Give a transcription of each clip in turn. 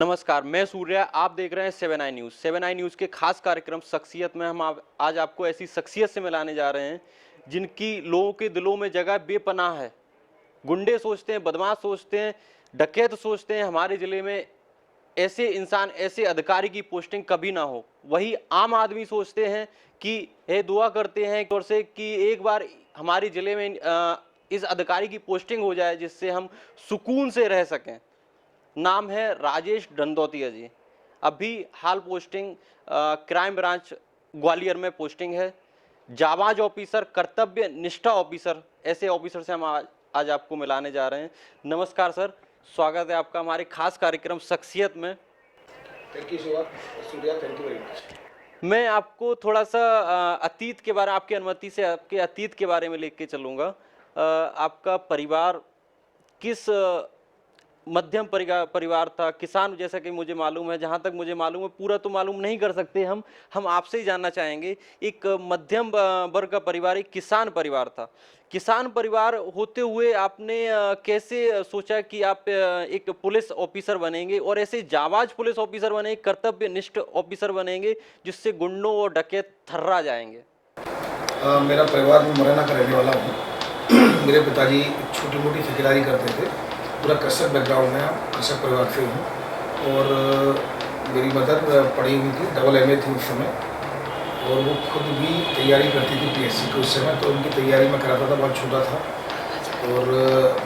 नमस्कार, मैं सूर्या। आप देख रहे हैं 7 आई न्यूज़। 7 आई न्यूज़ के खास कार्यक्रम शख्सियत में हम आज आपको ऐसी शख्सियत से मिलाने जा रहे हैं जिनकी लोगों के दिलों में जगह बेपनाह है। गुंडे सोचते हैं, बदमाश सोचते हैं, डकैत सोचते हैं हमारे ज़िले में ऐसे इंसान, ऐसे अधिकारी की पोस्टिंग कभी ना हो। वही आम आदमी सोचते हैं कि ये दुआ करते हैं और से कि एक बार हमारे ज़िले में इस अधिकारी की पोस्टिंग हो जाए जिससे हम सुकून से रह सकें। नाम है राजेश दंदौतिया जी। अभी हाल पोस्टिंग क्राइम ब्रांच ग्वालियर में पोस्टिंग है। जाबाज ऑफिसर, कर्तव्य निष्ठा ऑफिसर, ऐसे ऑफिसर से हम आज आपको मिलाने जा रहे हैं। नमस्कार सर, स्वागत है आपका हमारे खास कार्यक्रम शख्सियत में। Thank you Surya, thank you very much. मैं आपको थोड़ा सा अतीत के बारे, आपकी अनुमति से आपके अतीत के बारे में लेके चलूँगा। आपका परिवार किस मध्यम परिवार था, किसान, जैसा कि मुझे मालूम है। जहाँ तक मुझे मालूम है, पूरा तो मालूम नहीं कर सकते हम आपसे ही जानना चाहेंगे। एक मध्यम वर्ग का परिवार, एक किसान परिवार था। किसान परिवार होते हुए आपने कैसे सोचा कि आप एक पुलिस ऑफिसर बनेंगे और ऐसे जाबाज पुलिस ऑफिसर बनेंगे, कर्तव्यनिष्ठ ऑफिसर बनेंगे जिससे गुंडों और डकैत थर्रा जाएंगे? मेरा परिवार में मुरैना का रहने वाला हूँ। मेरे पिताजी छोटी मोटी ठेकेदारी करते थे। पूरा कृषक बैकग्राउंड है, कृषक परिवार से हूँ। और मेरी मदर पढ़ी हुई थी, डबल MA थी उस समय, और वो खुद भी तैयारी करती थी PSC की उस समय। तो उनकी तैयारी में कराता था, बहुत छोटा था। और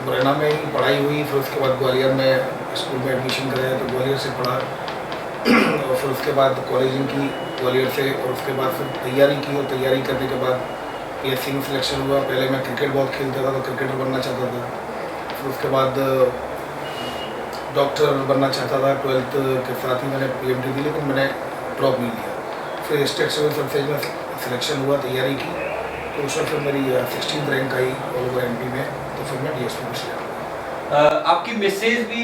मुरैना में ही पढ़ाई हुई। फिर उसके बाद ग्वालियर में स्कूल में एडमिशन कराया तो ग्वालियर से पढ़ा। और फिर उसके बाद कॉलेजिंग की ग्वालियर से, और उसके बाद फिर तैयारी की। और तैयारी करने के बाद PSC में सिलेक्शन हुआ। पहले मैं क्रिकेट बहुत खेलता था तो क्रिकेटर बनना चाहता था। फिर उसके बाद डॉक्टर बनना चाहता था। 12th के साथ ही मैंने PMT दी, लेकिन मैंने ड्रॉप नहीं लिया। फिर स्टेट सिविल सर्विसेज में सिलेक्शन हुआ, तैयारी की। तो उसमें फिर मेरी 16th रैंक आई ऑल ओवर MP में। तो फिर मैं DSP में सिलेक्ट हुआ। आपकी मिसेज भी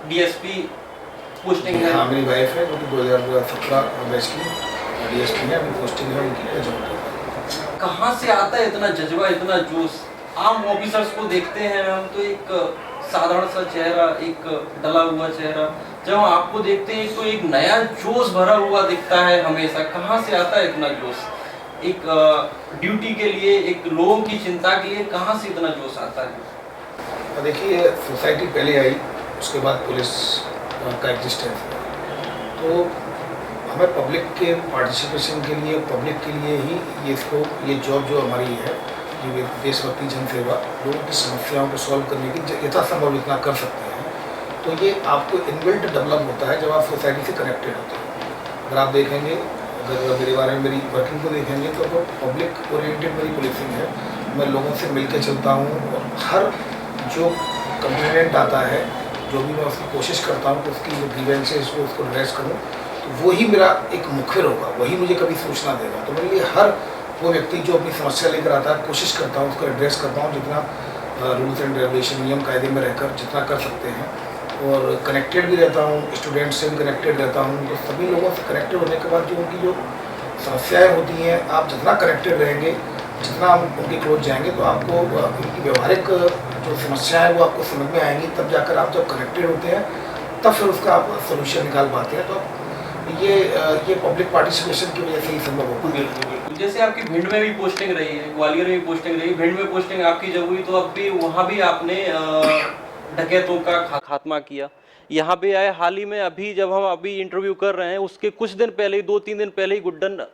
DSP पोस्टिंग है? हाँ, मेरी वाइफ है जो कि 2017 बैच की DSP है। अभी पोस्टिंग है उनकी। कहाँ से आता है इतना जज्बा, इतना जोश? आम ऑफिसर्स को देखते हैं हम तो एक साधारण सा चेहरा, एक डला हुआ चेहरा। जब हम आपको देखते हैं तो एक नया जोश भरा हुआ दिखता है हमेशा। कहाँ से आता है इतना जोश? एक ड्यूटी के लिए, एक लोगों की चिंता के लिए कहाँ से इतना जोश आता है? देखिए, सोसाइटी पहले आई, उसके बाद पुलिस का एग्जिस्टेंस। तो हमें पब्लिक के पार्टिसिपेशन के लिए, पब्लिक के लिए ही ये जॉब जो हमारी है, ये देशभक्ति जनसेवा, लोगों की समस्याओं को सॉल्व करने की यथासंभव इतना कर सकते हैं। तो ये आपको इनबिल्ट डेवलप होता है जब आप सोसाइटी से कनेक्टेड होते हैं। अगर आप देखेंगे, अगर मेरे बारे में मेरी वर्किंग को देखेंगे तो पब्लिक ओरिएंटेड मेरी पुलिसिंग है। मैं लोगों से मिल के चलता हूँ, और हर जो कंप्लेनेंट आता है, जो भी मैं उसकी कोशिश करता हूँ कि उसकी जो ग्रीवेंसेस हो उसको एड्रेस करूँ। तो वही मेरा एक मुखर होगा, वही मुझे कभी सूचना देगा। तो मेरे लिए हर वो व्यक्ति जो अपनी समस्या लेकर आता है, कोशिश करता हूँ उसको एड्रेस करता हूँ, जितना रूल्स एंड रेगुलेशन, नियम कायदे में रहकर जितना कर सकते हैं। और कनेक्टेड भी रहता हूँ, स्टूडेंट्स से भी कनेक्टेड रहता हूँ। तो सभी लोगों से कनेक्टेड होने के बाद जो उनकी जो समस्याएँ होती हैं, आप जितना कनेक्टेड रहेंगे, जितना हम उनके क्लोज जाएंगे, तो आपको उनकी व्यवहारिक जो समस्या है वो आपको समझ में आएंगी। तब जाकर आप जब कनेक्टेड होते हैं, तब फिर उसका आप सोल्यूशन निकाल पाते हैं। तो ये पब्लिक पार्टिसिपेशन की वजह से ही संभव हो पाता है। जैसे आपकी भिंड में भी पोस्टिंग रही है, ग्वालियर में भी पोस्टिंग रही, भिंड में पोस्टिंग आपकी जब हुई तो अब भी वहाँ भी आपने डकैतों का खात्मा किया। यहाँ पे आए हाल ही में, अभी जब हम अभी इंटरव्यू कर रहे हैं उसके कुछ दिन पहले ही, 2-3 दिन पहले ही, गुड्डन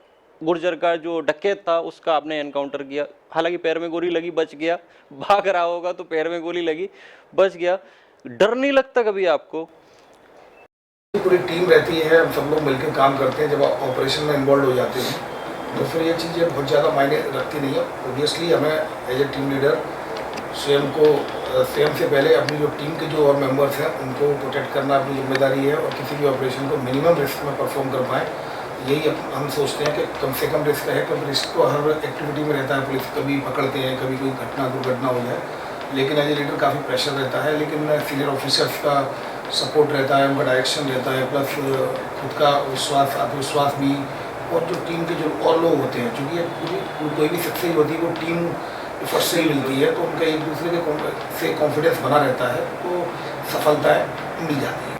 गुर्जर का जो डकैत था उसका आपने एनकाउंटर किया। हालांकि पैर में गोली लगी, बच गया। भाग रहा होगा तो पैर में गोली लगी, बच गया। डर नहीं लगता कभी आपको? पूरी टीम रहती है, हम सब लोग मिलकर काम करते हैं। जब ऑपरेशन में इन्वॉल्व हो जाते हैं तो फिर ये चीज़ें बहुत ज़्यादा मायने रखती नहीं है। ओबियसली हमें एज ए टीम लीडर स्वयं से पहले अपनी जो टीम के जो और मेंबर्स हैं उनको प्रोटेक्ट करना अपनी जिम्मेदारी है, और किसी भी ऑपरेशन को मिनिमम रिस्क में परफॉर्म कर पाएँ, यही हम सोचते हैं कि कम से कम रिस्क है। क्योंकि रिस्क तो हर एक्टिविटी में रहता है। पुलिस कभी पकड़ते हैं, कभी कोई दुर्घटना हो जाए, लेकिन एज ए लीडर काफ़ी प्रेशर रहता है। लेकिन सीनियर ऑफिसर्स का सपोर्ट रहता है, उनका डायरेक्शन रहता है, प्लस खुद का विश्वास, आत्मविश्वास भी, और जो टीम के जो और लोग होते हैं, क्योंकि कोई भी सक्सेस होती है वो टीम एफर्ट से ही मिलती है। तो उनका एक दूसरे के से कॉन्फिडेंस बना रहता है, तो सफलताएँ मिल जाती है।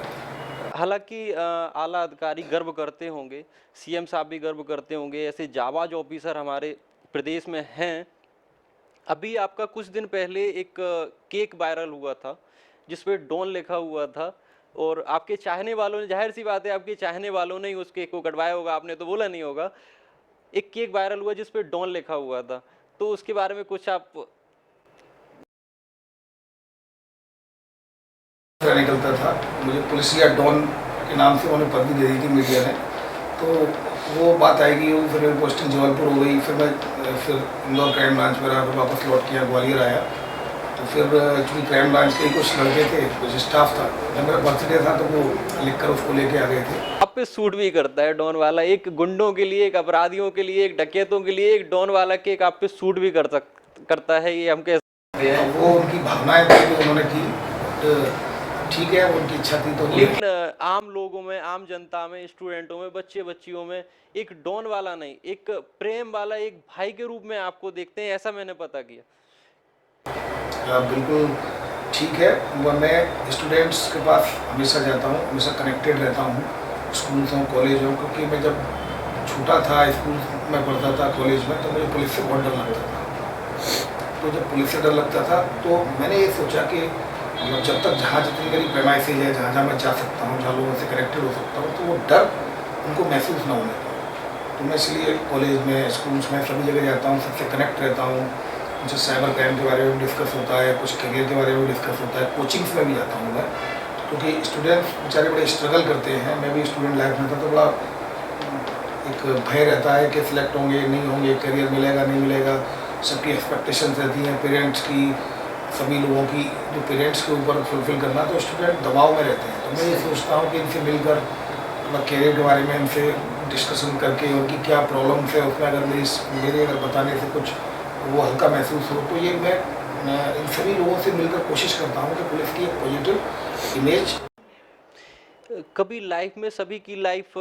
हालांकि आला अधिकारी गर्व करते होंगे, सीएम साहब भी गर्व करते होंगे, ऐसे जाबाज ऑफिसर हमारे प्रदेश में हैं। अभी आपका कुछ दिन पहले एक केक वायरल हुआ था जिस पे डॉन लिखा हुआ था, और आपके चाहने वालों ने, जाहिर सी बात है आपके चाहने वालों ने ही उस केक को कटवाया होगा, आपने तो बोला नहीं होगा। एक केक वायरल हुआ जिस पे डॉन लिखा हुआ था, तो उसके बारे में कुछ आप। निकलता था, मुझे पुलिस या डॉन के नाम से उन्होंने पदवी दे दी थी मीडिया ने, तो वो बात आएगी, वो फिर मेरी पोस्टिंग जबलपुर हो गई, फिर मैं फिर इंदौर क्राइम ब्रांच में रहा, फिर वापस लौट किया ग्वालियर आया। तो फिर चूँकि क्राइम ब्रांच के ही कुछ लड़के थे, कुछ स्टाफ था, जब मेरा बर्थडे था तो वो लिख कर उसको लेके आ गए थे। आप पे सूट भी करता है डॉन वाला, एक गुंडों के लिए, एक अपराधियों के लिए, एक डकैतों के लिए एक डॉन वाला केक आप पे सूट भी करता है, ये हम कह सकते हैं। वो उनकी भावनाएं थी जो उन्होंने की, ठीक है, उनकी इच्छा थी। तो लेकिन आम लोगों में, आम जनता में, स्टूडेंटों में, बच्चे बच्चियों में एक डॉन वाला नहीं, एक प्रेम वाला, एक भाई के रूप में आपको देखते हैं, ऐसा मैंने पता किया। बिल्कुल ठीक है, वो मैं स्टूडेंट्स के पास हमेशा जाता हूँ, हमेशा कनेक्टेड रहता हूँ, स्कूल्स हों कॉलेज हों, क्योंकि मैं जब छोटा था, स्कूल में पढ़ता था, कॉलेज में, तो मुझे पुलिस से बहुत डर लगता था। तो जब पुलिस से डर लगता था तो मैंने ये सोचा कि जब तक जहाँ जितनी मेरी प्रेमाइसेज है, जहाँ जहाँ मैं जा सकता हूँ, जहाँ लोगों से कनेक्टेड हो सकता हूँ, तो वो डर उनको महसूस ना होने पाए। तो मैं इसलिए कॉलेज में, स्कूल्स में, सभी जगह जाता हूँ, सबसे कनेक्ट रहता हूँ, उनसे साइबर क्राइम के बारे में डिस्कस होता है, कुछ करियर के बारे में डिस्कस होता है, कोचिंग्स में भी जाता हूँ मैं, क्योंकि स्टूडेंट्स बेचारे बड़े स्ट्रगल करते हैं। मैं भी स्टूडेंट लाइफ में था तो बड़ा एक भय रहता है कि सिलेक्ट होंगे नहीं होंगे, करियर मिलेगा नहीं मिलेगा, सबकी एक्सपेक्टेशंस रहती हैं, पेरेंट्स की, सभी लोगों की, जो पेरेंट्स के ऊपर फुलफिल करना, तो स्टूडेंट दबाव में रहते हैं। तो मैं ये सोचता हूँ कि इनसे मिलकर अपना करियर के बारे में इनसे डिस्कशन करके उनकी क्या प्रॉब्लम्स है, उसमें अगर मेरे अगर बताने से कुछ वो हल्का महसूस हो, तो ये मैं इन सभी लोगों से मिलकर कोशिश करता हूँ कि पुलिस की एक पॉजिटिव इमेज। कभी लाइफ में, सभी की लाइफ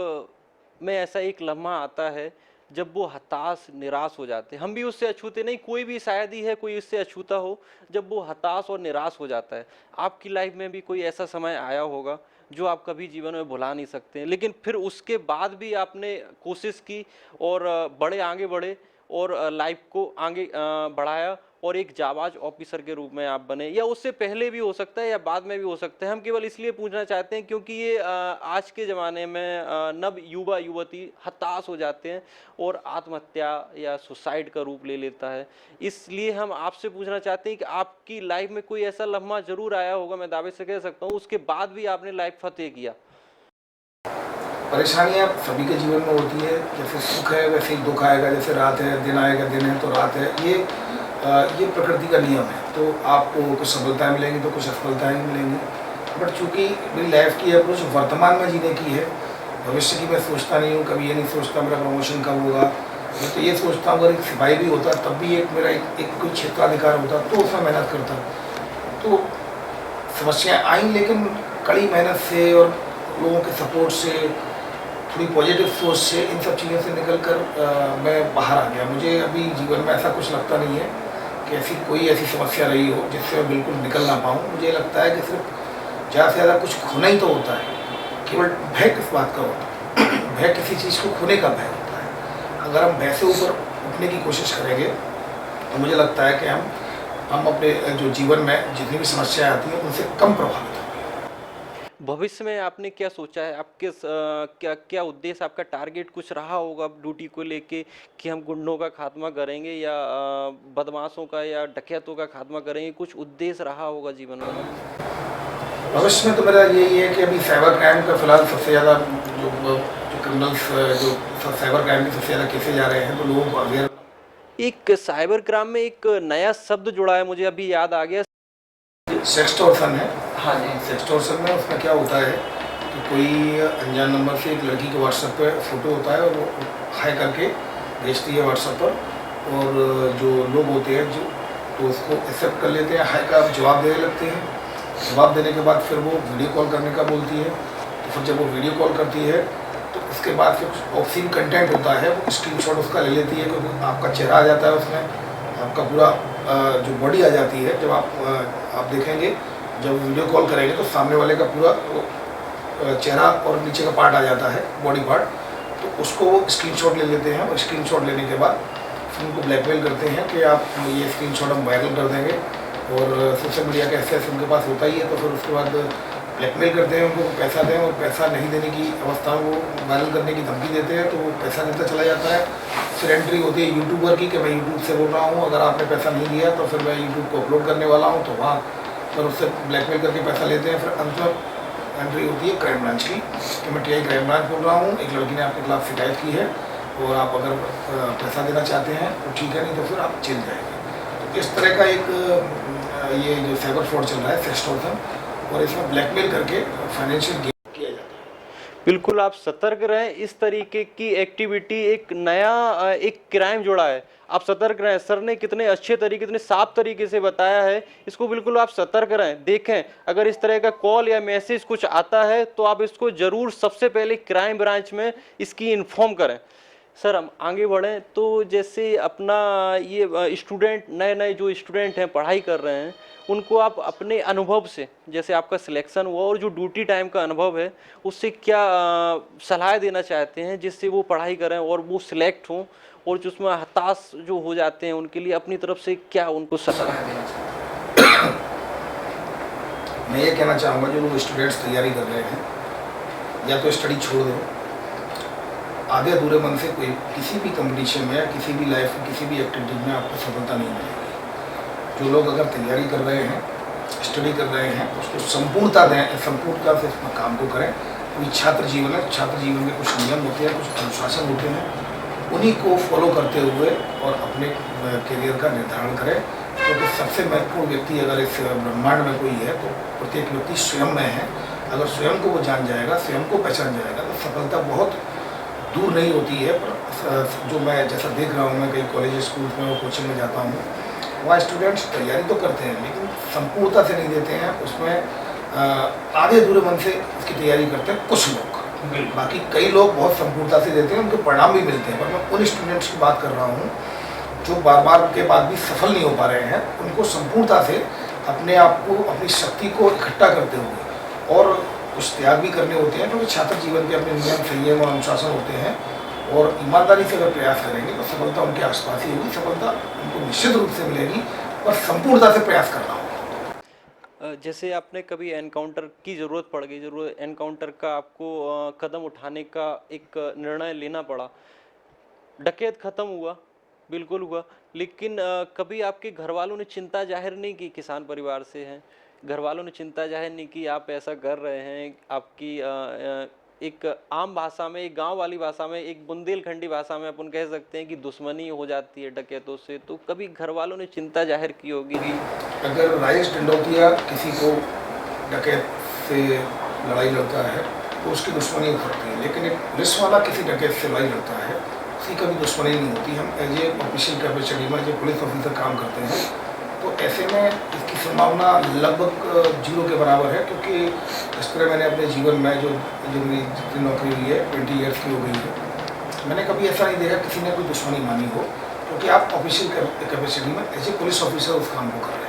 में ऐसा एक लम्हा आता है जब वो हताश, निराश हो जाते हैं। हम भी उससे अछूते नहीं, कोई भी शायद ही है कोई इससे अछूता हो जब वो हताश और निराश हो जाता है। आपकी लाइफ में भी कोई ऐसा समय आया होगा जो आप कभी जीवन में भुला नहीं सकते हैं, लेकिन फिर उसके बाद भी आपने कोशिश की और बड़े आगे बढ़े और लाइफ को आगे बढ़ाया और एक जाबाज ऑफिसर के रूप में आप बने, या उससे पहले भी हो सकता है या बाद में भी हो सकता है। हम केवल इसलिए पूछना चाहते हैं क्योंकि ये आज के ज़माने में नव युवा युवती हताश हो जाते हैं और आत्महत्या या सुसाइड का रूप ले लेता है। इसलिए हम आपसे पूछना चाहते हैं कि आपकी लाइफ में कोई ऐसा लम्हा जरूर आया होगा, मैं दावे से कह सकता हूँ, उसके बाद भी आपने लाइफ फतेह किया। परेशानियाँ सभी के जीवन में होती है, जैसे सुख है वैसे ही दुख आएगा, जैसे रात है दिन आएगा, दिन है तो रात है, ये प्रकृति का नियम है। तो आपको कुछ सफलताएं मिलेंगी तो कुछ असफलताएं मिलेंगी, बट चूँकि मेरी लाइफ की अप्रोच वर्तमान में जीने की है, भविष्य की मैं सोचता नहीं हूँ, कभी ये नहीं सोचता मेरा प्रमोशन कब होगा। मैं तो ये सोचता हूँ अगर एक सिपाही भी होता तब भी एक मेरा एक कोई क्षेत्राधिकार होता तो उसमें मेहनत करता। तो समस्याएँ आई, लेकिन कड़ी मेहनत से और लोगों के सपोर्ट से, थोड़ी पॉजिटिव सोच से, इन सब चीज़ों से निकल कर मैं बाहर आ गया। मुझे अभी जीवन में ऐसा कुछ लगता नहीं है कि कोई ऐसी समस्या रही हो जिससे मैं बिल्कुल निकल ना पाऊँ। मुझे लगता है कि सिर्फ ज़्यादा से ज़्यादा कुछ खोना ही तो होता है, केवल भय किस बात का होता है? भय किसी चीज़ को खोने का भय होता है। अगर हम भय से ऊपर उठने की कोशिश करेंगे तो मुझे लगता है कि हम अपने जो जीवन में जितनी भी समस्याएँ आती हैं उनसे कम प्रभावित होंगे। भविष्य में आपने क्या सोचा है? आपके क्या क्या उद्देश्य, आपका टारगेट कुछ रहा होगा ड्यूटी को लेके कि हम गुंडों का खात्मा करेंगे या बदमाशों का या डकैतों का खात्मा करेंगे? कुछ उद्देश्य रहा होगा जीवन में? भविष्य में तो मेरा यही है कि अभी साइबर क्राइम का फिलहाल सबसे ज़्यादा जो क्रिमिनल्स जो साइबर क्राइम के सबसे ज़्यादा केसेज आ रहे हैं, तो लोगों को अवेयर। एक साइबर क्राइम में एक नया शब्द जुड़ा है, मुझे अभी याद आ गया, सेक्सटॉर्शन है। हाँ जी। सेक्सटॉर्शन में उसमें क्या होता है कि कोई अनजान नंबर से एक लड़की के व्हाट्सएप पे फ़ोटो होता है और वो हाई करके भेजती है व्हाट्सएप पर, और जो लोग होते हैं जो तो उसको एक्सेप्ट कर लेते हैं, हाई का जवाब देने लगते हैं। जवाब देने के बाद फिर वो वीडियो कॉल करने का बोलती है, तो फिर जब वो वीडियो कॉल करती है तो उसके बाद फिर कुछ ऑब्सीन कंटेंट होता है, वो स्क्रीनशॉट उसका ले लेती है, क्योंकि आपका चेहरा आ जाता है उसमें, आपका पूरा जो बॉडी आ जाती है। जब आप देखेंगे, जब वीडियो कॉल करेंगे तो सामने वाले का पूरा चेहरा और नीचे का पार्ट आ जाता है, बॉडी पार्ट, तो उसको वो स्क्रीनशॉट ले लेते हैं और स्क्रीनशॉट लेने के बाद फिर उनको ब्लैकमेल करते हैं कि आप ये स्क्रीनशॉट हम वायरल कर देंगे, और सोशल मीडिया का एक्सेस उनके पास होता ही है, तो फिर उसके बाद ब्लैकमेल करते हैं, उनको पैसा दें, और पैसा नहीं देने की अवस्था में वो वायरल करने की धमकी देते हैं, तो वो पैसा देता चला जाता है। फिर एंट्री होती है यूट्यूबर की कि मैं यूट्यूब से बोल रहा हूँ, अगर आपने पैसा नहीं दिया तो फिर मैं यूट्यूब को अपलोड करने वाला हूँ, तो वहाँ पर उससे ब्लैकमेल करके पैसा लेते हैं। फिर अंत में एंट्री होती है क्राइम ब्रांच की कि मैं टीआई क्राइम ब्रांच बोल रहा हूँ, एक लड़की ने आपके खिलाफ शिकायत की है और आप अगर पैसा देना चाहते हैं तो ठीक है, नहीं तो फिर आप जेल जाएंगे। तो इस तरह का एक ये जो साइबर फ्रॉड चल रहा है, सेक्सटॉर्शन, और इसमें ब्लैकमेल करके फाइनेंशियल गेन किया जाता है। बिल्कुल आप सतर्क रहें, इस तरीके की एक्टिविटी एक नया एक क्राइम जुड़ा है, आप सतर्क रहें। सर ने कितने अच्छे तरीके, कितने साफ तरीके से बताया है, इसको बिल्कुल आप सतर्क रहें। देखें, अगर इस तरह का कॉल या मैसेज कुछ आता है तो आप इसको जरूर सबसे पहले क्राइम ब्रांच में इसकी इन्फॉर्म करें। सर हम आगे बढ़ें तो जैसे अपना ये स्टूडेंट, नए नए जो स्टूडेंट हैं पढ़ाई कर रहे हैं, उनको आप अपने अनुभव से, जैसे आपका सिलेक्शन हुआ और जो ड्यूटी टाइम का अनुभव है, उससे क्या सलाह देना चाहते हैं जिससे वो पढ़ाई करें और वो सिलेक्ट हों, और जो उसमें हताश जो हो जाते हैं उनके लिए अपनी तरफ से क्या उनको सलाह देना चाहते मैं ये कहना चाहूँगा, जो लोग स्टूडेंट्स तैयारी कर रहे हैं, या तो स्टडी छोड़ दो, आधे अधूरे मन से कोई किसी भी कंपटीशन में या किसी भी लाइफ में किसी भी एक्टिविटी में आपको सफलता नहीं मिलेगी। जो लोग अगर तैयारी कर रहे हैं, स्टडी कर रहे हैं, उसको संपूर्णता दें, संपूर्णता से अपना काम को करें। कोई छात्र जीवन है, छात्र जीवन में कुछ नियम होते हैं, कुछ अनुशासन होते हैं, उन्हीं को फॉलो करते हुए और अपने करियर का निर्धारण करें। क्योंकि सबसे महत्वपूर्ण व्यक्ति अगर इस ब्रह्मांड में कोई है तो प्रत्येक व्यक्ति स्वयं में है। अगर स्वयं को वो जान जाएगा, स्वयं को पहचान जाएगा, तो सफलता बहुत दूर नहीं होती है। पर जो मैं जैसा देख रहा हूँ, मैं कई कॉलेज स्कूल में और कोचिंग में जाता हूँ, वहाँ स्टूडेंट्स तैयारी तो करते हैं लेकिन संपूर्णता से नहीं देते हैं, उसमें आधे अधूरे मन से उसकी तैयारी करते हैं कुछ लोग। बाकी कई लोग बहुत संपूर्णता से देते हैं, उनके परिणाम भी मिलते हैं। पर मैं उन स्टूडेंट्स की बात कर रहा हूँ जो बार बार के बाद भी सफल नहीं हो पा रहे हैं। उनको संपूर्णता से अपने आप को, अपनी शक्ति को इकट्ठा करते हुए और कुछ त्याग भी करने होते हैं, क्योंकि छात्र जीवन के अपने नियम, संयम और अनुशासन होते हैं, और ईमानदारी से अगर प्रयास करेंगे तो सफलता उनके आसपास ही होगी। सफलता उनको निश्चित रूप से मिलेगी, पर संपूर्णता से प्रयास करना होगा। जैसे आपने कभी एनकाउंटर की ज़रूरत पड़ गई, ज़रूरत एनकाउंटर का आपको कदम उठाने का एक निर्णय लेना पड़ा, डकैत ख़त्म हुआ, बिल्कुल हुआ, लेकिन कभी आपके घर वालों ने चिंता जाहिर नहीं की? किसान परिवार से हैं, घर वालों ने चिंता जाहिर नहीं की आप ऐसा कर रहे हैं? आपकी एक आम भाषा में, एक गांव वाली भाषा में, एक बुंदेलखंडी भाषा में अपन कह सकते हैं कि दुश्मनी हो जाती है डकैतों से, तो कभी घर वालों ने चिंता जाहिर की होगी? अगर राजेश टिंडोतिया किसी को डकैत से लड़ाई लड़ता है तो उसकी दुश्मनी हो सकती है, लेकिन एक पुलिस वाला किसी डकैत से लड़ाई लड़ता है, उसकी कभी दुश्मनी नहीं होती। हम एज ए ऑफिशियल कैपेसिटी में जो पुलिस ऑफिसर काम करते हैं, तो ऐसे में इसकी संभावना लगभग 0 के बराबर है। क्योंकि इस तरह मैंने अपने जीवन में जो मेरी जितनी नौकरी हुई है, 20 ईयर्स की हो गई है, मैंने कभी ऐसा नहीं देखा किसी ने कोई दुश्मनी मानी हो, क्योंकि आप ऑफिशियल कैपेसिटी में एज ए पुलिस ऑफिसर उस काम को कर रहे हैं।